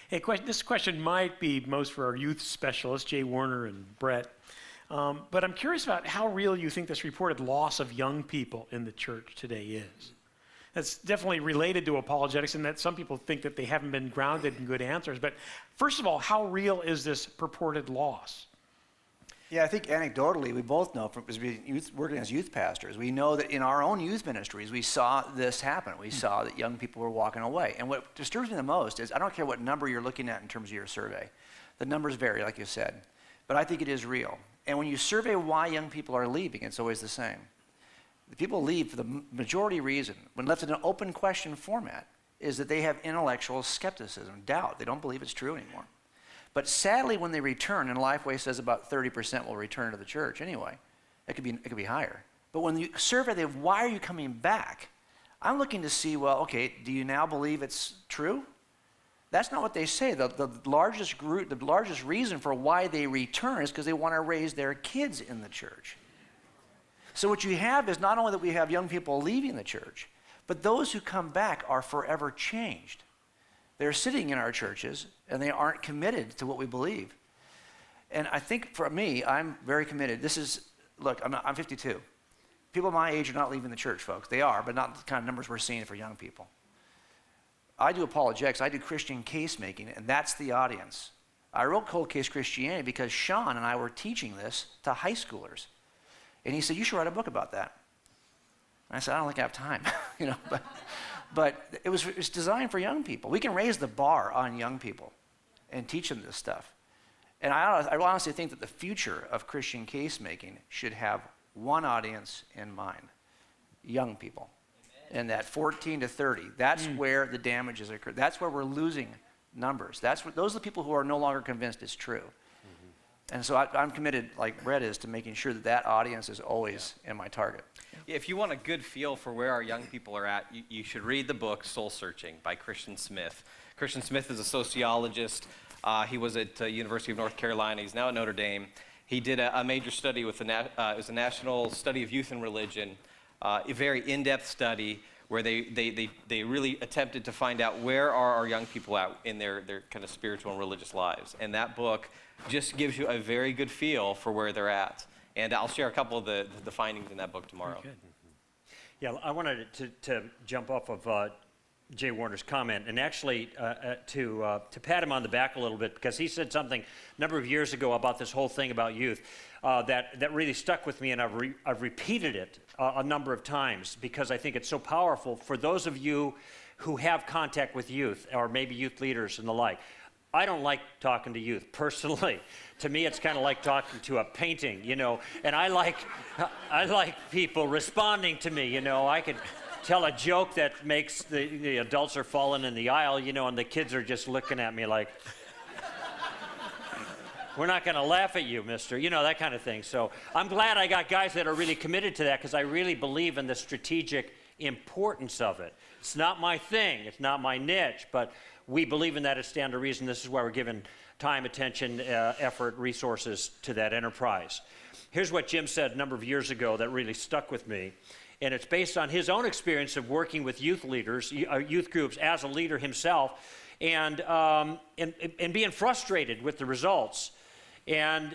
Hey, this question might be most for our youth specialists, Jay Warner and Brett. But I'm curious about how real you think this reported loss of young people in the church today is. That's definitely related to apologetics in that some people think that they haven't been grounded in good answers. But first of all, how real is this purported loss? Yeah, I think anecdotally, we both know from working as youth pastors, we know that in our own youth ministries, we saw this happen. We saw that young people were walking away. And what disturbs me the most is, I don't care what number you're looking at in terms of your survey. The numbers vary, like you said. But I think it is real. And when you survey why young people are leaving, it's always the same. The people leave for the majority reason, when left in an open question format, is that they have intellectual skepticism, doubt. They don't believe it's true anymore. But sadly, when they return, and Lifeway says about 30% will return to the church anyway, it could be higher. But when you survey them, why are you coming back? I'm looking to see, well, okay, do you now believe it's true? That's not what they say. The largest group, the largest reason for why they return is because they want to raise their kids in the church. So what you have is not only that we have young people leaving the church, but those who come back are forever changed. They're sitting in our churches, and they aren't committed to what we believe. And I think for me, I'm very committed. Look, I'm 52. People my age are not leaving the church, folks. They are, but not the kind of numbers we're seeing for young people. I do apologetics. I do Christian case making, and that's the audience. I wrote Cold Case Christianity because Sean and I were teaching this to high schoolers. And he said, you should write a book about that. And I said, I don't think I have time, But it was designed for young people. We can raise the bar on young people and teach them this stuff. And I honestly think that the future of Christian case making should have one audience in mind: young people. Amen. And that 14 to 30, that's where the damage is occurred. That's where we're losing numbers. Those are the people who are no longer convinced it's true. And so I'm committed, like Brett is, to making sure that audience is always in my target. If you want a good feel for where our young people are at, you should read the book Soul Searching by Christian Smith. Christian Smith is a sociologist. He was at University of North Carolina. He's now at Notre Dame. He did a major study with it was a National Study of Youth and Religion, a very in-depth study where they really attempted to find out where are our young people at in their kind of spiritual and religious lives. And that book just gives you a very good feel for where they're at. And I'll share a couple of the findings in that book tomorrow. Yeah, I wanted to jump off of Jay Warner's comment and actually to pat him on the back a little bit, because he said something a number of years ago about this whole thing about youth that really stuck with me, and I've repeated it a number of times because I think it's so powerful for those of you who have contact with youth or maybe youth leaders and the like. I don't like talking to youth personally. To me, it's kind of like talking to a painting, and I like people responding to me. I could tell a joke that makes the adults are falling in the aisle, and the kids are just looking at me like, we're not going to laugh at you, mister, that kind of thing. So I'm glad I got guys that are really committed to that, because I really believe in the strategic importance of it. It's not my thing. It's not my niche, but we believe in that at Stand to Reason. This is why we're giving time, attention, effort, resources to that enterprise. Here's what Jim said a number of years ago that really stuck with me. And it's based on his own experience of working with youth leaders, youth groups, as a leader himself, and being frustrated with the results. And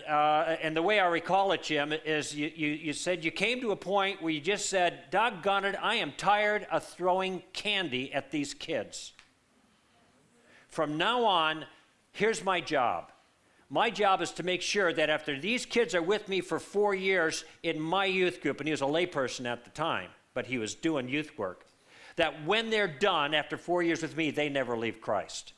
the way I recall it, Jim, is you said you came to a point where you just said, doggone it, I am tired of throwing candy at these kids. From now on, here's my job. My job is to make sure that after these kids are with me for 4 years in my youth group, and he was a layperson at the time, but he was doing youth work, that when they're done after 4 years with me, they never leave Christ.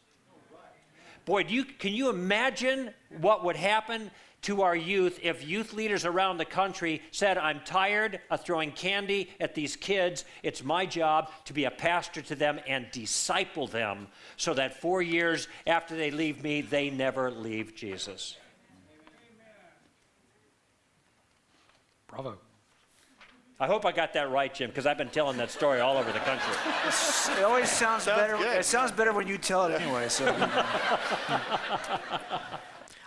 Boy, can you imagine what would happen to our youth if youth leaders around the country said, I'm tired of throwing candy at these kids. It's my job to be a pastor to them and disciple them so that 4 years after they leave me, they never leave Jesus. Bravo. I hope I got that right, Jim, because I've been telling that story all over the country. It always sounds better. Good. It sounds better when you tell it anyway. So.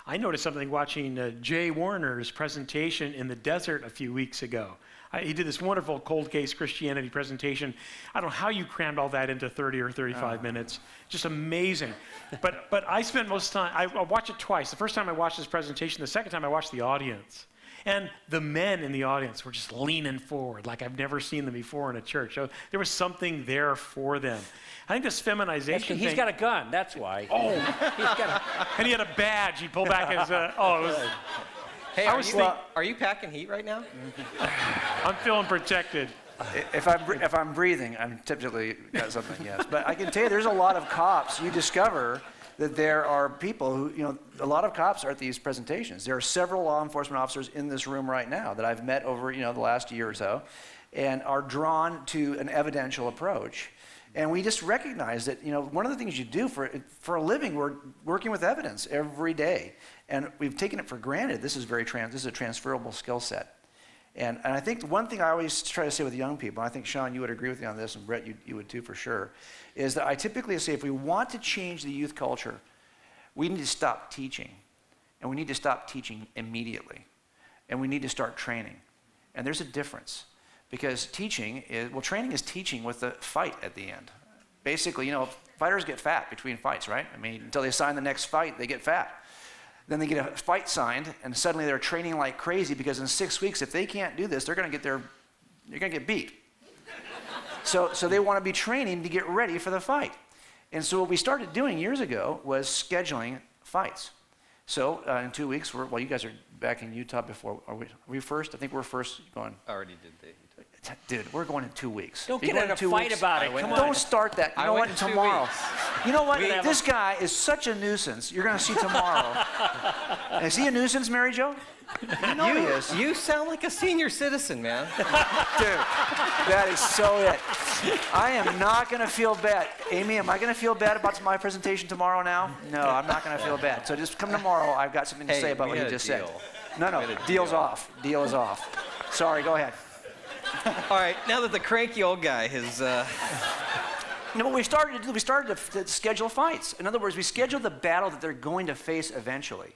I noticed something watching Jay Warner's presentation in the desert a few weeks ago. He did this wonderful cold case Christianity presentation. I don't know how you crammed all that into 30 or 35 minutes. Just amazing. But I spent most of the time, I watched it twice. The first time I watched this presentation, the second time I watched the audience. And the men in the audience were just leaning forward like I've never seen them before in a church. So there was something there for them. I think this feminization He's thing. got a gun, that's why. Oh, He's got and he had a badge. He pulled back his, it was, Hey, I are was you, think- are you packing heat right now? I'm feeling protected. If I'm breathing, I'm typically got something, yes. But I can tell you, there's a lot of cops. You discover that there are people who, a lot of cops are at these presentations. There are several law enforcement officers in this room right now that I've met over, the last year or so, and are drawn to an evidential approach. And we just recognize that, one of the things you do for a living, we're working with evidence every day. And we've taken it for granted. This is this is a transferable skill set. And I think one thing I always try to say with young people, and I think, Sean, you would agree with me on this, and Brett, you would too for sure, is that I typically say if we want to change the youth culture, we need to stop teaching. And we need to stop teaching immediately. And we need to start training. And there's a difference. Because training is teaching with a fight at the end. Basically, fighters get fat between fights, right? Until they sign the next fight, they get fat. Then they get a fight signed, and suddenly they're training like crazy because in 6 weeks, if they can't do this, they're going to get beat. So they want to be training to get ready for the fight. And so what we started doing years ago was scheduling fights. So in 2 weeks, you guys are back in Utah before. Are we first? I think we're first going. Already did the. Dude, we're going in 2 weeks. Don't You get going in a 2 fight weeks? about it. Come on. Don't start that. You know went what? in 2 Tomorrow. weeks. You know what? We have This guy is such a nuisance. You're going to see tomorrow. Is he a nuisance, Mary Jo? You know he is. You sound like a senior citizen, man. Dude, that is so it. I am not going to feel bad. Amy, am I going to feel bad about my presentation tomorrow now? No, I'm not going to feel bad. So just come tomorrow. I've got something to say about we what you had a just said. deal. No, We had a deal's deal. off. Deal is off. Sorry, go ahead. All right, now that the cranky old guy has. What we started to do, we started to schedule fights. In other words, we scheduled the battle that they're going to face eventually.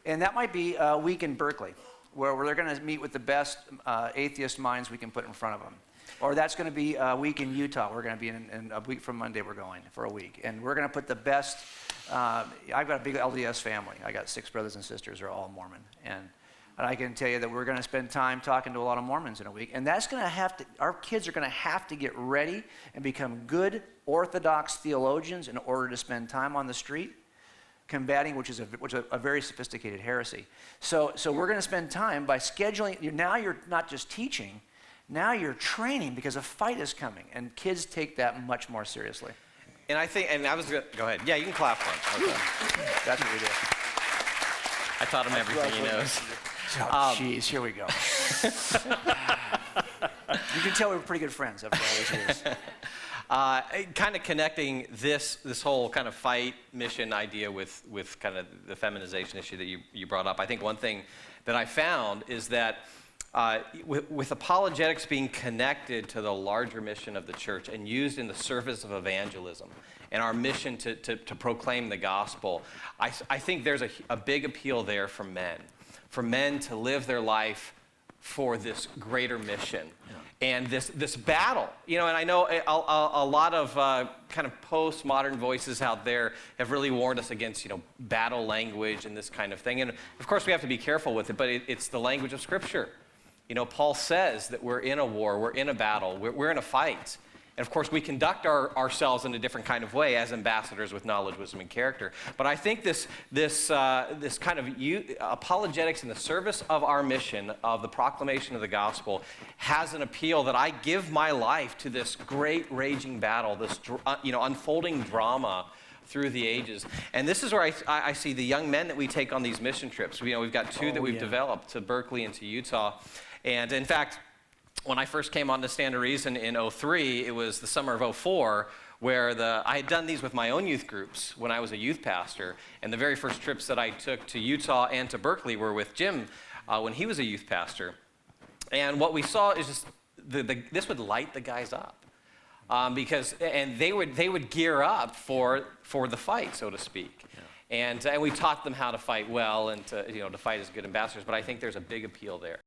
And that might be a week in Berkeley, where they're going to meet with the best atheist minds we can put in front of them. Or that's going to be a week in Utah. We're going to be in a week from Monday, we're going for a week. And we're going to put the best, I've got a big LDS family. I got 6 brothers and sisters who are all Mormon. And I can tell you that we're going to spend time talking to a lot of Mormons in a week. And that's going to our kids are going to have to get ready and become good Orthodox theologians in order to spend time on the street combating, which is a very sophisticated heresy. So we're going to spend time by scheduling. Now you're not just teaching, now you're training because a fight is coming. And kids take that much more seriously. And I think, and I was going to, go ahead. Yeah, you can clap for him. Okay. That's what we do. I taught him everything he knows. Oh, jeez, here we go. You can tell we were pretty good friends after all these years. Kind of connecting this whole kind of fight mission idea with kind of the feminization issue that you brought up. I think one thing that I found is that with apologetics being connected to the larger mission of the church and used in the service of evangelism and our mission to proclaim the gospel, I think there's a big appeal there for men to live their life for this greater mission. Yeah. And this battle, and I know a lot of kind of postmodern voices out there have really warned us against, battle language and this kind of thing. And of course we have to be careful with it, but it's the language of Scripture. Paul says that we're in a war, we're in a battle, we're in a fight. And of course we conduct ourselves in a different kind of way as ambassadors with knowledge, wisdom, and character. But I think this kind of apologetics in the service of our mission of the proclamation of the gospel has an appeal that I give my life to this great raging battle, this unfolding drama through the ages. And this is where I see the young men that we take on these mission trips. We've got 2 that we've developed to Berkeley and to Utah. And in fact, when I first came on to Stand to Reason in 2003, it was the summer of 2004, where I had done these with my own youth groups when I was a youth pastor. And the very first trips that I took to Utah and to Berkeley were with Jim when he was a youth pastor. And what we saw is just this would light the guys up. Because they would gear up for the fight, so to speak. Yeah. And we taught them how to fight well and to fight as good ambassadors. But I think there's a big appeal there.